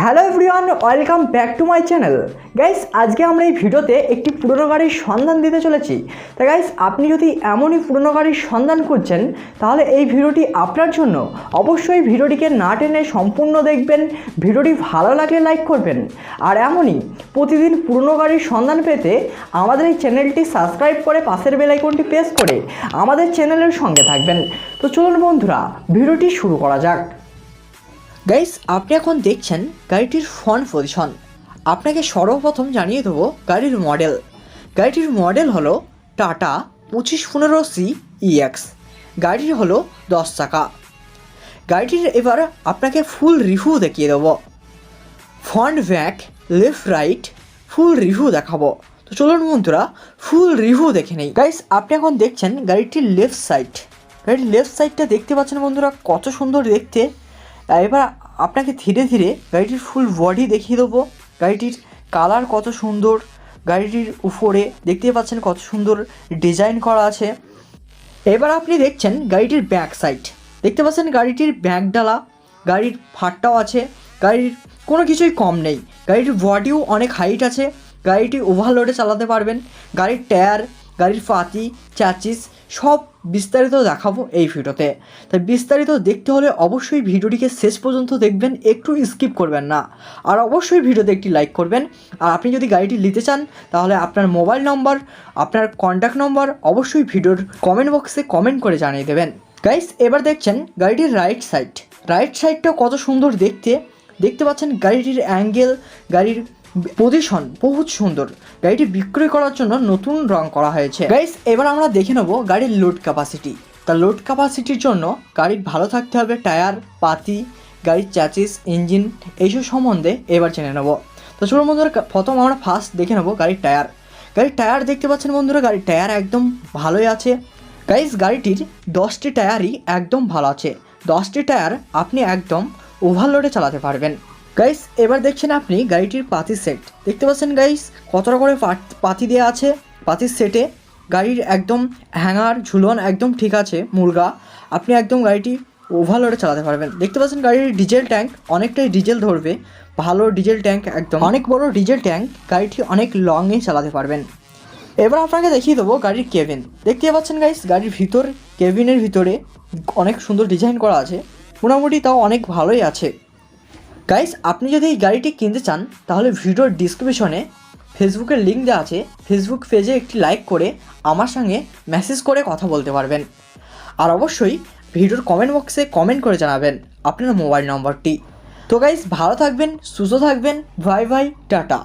Hello everyone, welcome back to my channel. Guys, আজকে আমরা এই ভিডিওতে একটি পুরনো গাড়ির সন্ধান দিতে চলেছি। তা গাইস, আপনি যদি এমনই পুরনো গাড়ির সন্ধান করছেন তাহলে এই ভিডিওটি আপনার জন্য। অবশ্যই ভিডিওটিকে না টেনে সম্পূর্ণ দেখবেন। ভিডিওটি ভালো লাগলে লাইক করবেন। আর এমনই প্রতিদিন পুরনো গাড়ির সন্ধান পেতে আমাদের এই চ্যানেলটি সাবস্ক্রাইব করে পাশের বেল আইকনটি প্রেস করে আমাদের চ্যানেলের সঙ্গে থাকবেন। তো চলুন বন্ধুরা, ভিডিওটি শুরু করা যাক। গাইস, আপনি এখন দেখছেন গাড়িটির ফ্রন্ট পজিশন। আপনাকে সর্বপ্রথম জানিয়ে দেবো গাড়ির মডেল। গাড়িটির মডেল হলো টাটা 2515 CEX। গাড়িটি হলো 10 চাকা। গাড়িটির এবার আপনাকে ফুল রিভিউ দেখিয়ে দেবো। Front back left right full review দেখাবো। তো চলুন বন্ধুরা, ফুল রিভিউ দেখে নেই। গাইস, আপনি এখন দেখছেন গাড়িটির লেফট সাইড। গাড়ির লেফট সাইডটা দেখতে পাচ্ছেন বন্ধুরা, কত সুন্দর দেখতে। এবার আপনাকে ধীরে ধীরে গাড়িটির ফুল বডি দেখিয়ে দেবো। গাড়িটির কালার কত সুন্দর। গাড়িটির উপরে দেখতে পাচ্ছেন কত সুন্দর ডিজাইন করা আছে। এবার আপনি দেখছেন গাড়িটির ব্যাক সাইড। দেখতে পাচ্ছেন গাড়িটির ব্যাক ডালা, গাড়ির ফাটটাও আছে। গাড়ির কোনো কিছুই কম নেই। গাড়িটির বডিও অনেক হাইট আছে। গাড়িটি ওভারলোডে চালাতে পারবেন। গাড়ির টায়ার, গাড়ির পাতি, চ্যাচিস সব বিস্তারিত দেখাবো এই ভিডিওতে। তাই বিস্তারিত দেখতে হলে অবশ্যই ভিডিওটিকে শেষ পর্যন্ত দেখবেন, একটু স্কিপ করবেন না। আর অবশ্যই ভিডিওতে একটি লাইক করবেন। আর আপনি যদি গাড়িটি নিতে চান তাহলে আপনার মোবাইল নম্বর, আপনার কন্ট্যাক্ট নম্বর অবশ্যই ভিডিওর কমেন্ট বক্সে কমেন্ট করে জানিয়ে দেবেন। গাইস, এবার দেখছেন গাড়িটির রাইট সাইড। রাইট সাইডটা কত সুন্দর দেখতে। দেখতে পাচ্ছেন গাড়িটির অ্যাঙ্গেল, গাড়ির পজিশন বহুত সুন্দর। গাড়িটি বিক্রয় করার জন্য নতুন রং করা হয়েছে। গাইস, এবার আমরা দেখে নেব গাড়ির লোড ক্যাপাসিটি। তা লোড ক্যাপাসিটির জন্য গাড়ির ভালো থাকতে হবে টায়ার, পাতি, গাড়ির চ্যাচিস, ইঞ্জিন এইসব সম্বন্ধে এবার জেনে নেব। তো চলুন বন্ধুরা, প্রথম আমরা ফার্স্ট দেখে নেব গাড়ির টায়ার। গাড়ির টায়ার দেখতে পাচ্ছেন বন্ধুরা, গাড়ির টায়ার একদম ভালোই আছে। গাইস, গাড়িটির 10টি টায়ারই একদম ভালো আছে। 10টি টায়ার আপনি একদম ওভারলোডে চালাতে পারবেন। গাইস, এবার দেখছেন আপনি গাড়িটির পাতির সেট। দেখতে পাচ্ছেন গাইস কতটা করে পাতি দেওয়া আছে পাতির সেটে। গাড়ির একদম হ্যাঙ্গার ঝুলন একদম ঠিক আছে মুরগা। আপনি একদম গাড়িটি ওভারলোডে চালাতে পারবেন। দেখতে পাচ্ছেন গাড়ির ডিজেল ট্যাঙ্ক অনেকটাই ডিজেল ধরবে। ভালো ডিজেল ট্যাঙ্ক, একদম অনেক বড় ডিজেল ট্যাঙ্ক। গাড়িটি অনেক লংয়ে চালাতে পারবেন। এবার আপনাকে দেখিয়ে দেবো গাড়ির কেবিন। দেখতে পাচ্ছেন গাইস গাড়ির ভিতর, কেবিনের ভিতরে অনেক সুন্দর ডিজাইন করা আছে। মোটামুটি তাও অনেক ভালোই আছে। গাইস, আপনি যদি এই গাড়িটি কিনতে চান তাহলে ভিডিওর ডিসক্রিপশনে ফেসবুকের লিঙ্ক দেওয়া আছে। ফেসবুক পেজে একটি লাইক করে আমার সঙ্গে মেসেজ করে কথা বলতে পারবেন। আর অবশ্যই ভিডিওর কমেন্ট বক্সে কমেন্ট করে জানাবেন আপনার মোবাইল নম্বরটি। তো গাইস, ভালো থাকবেন, সুস্থ থাকবেন। Bye bye, tata.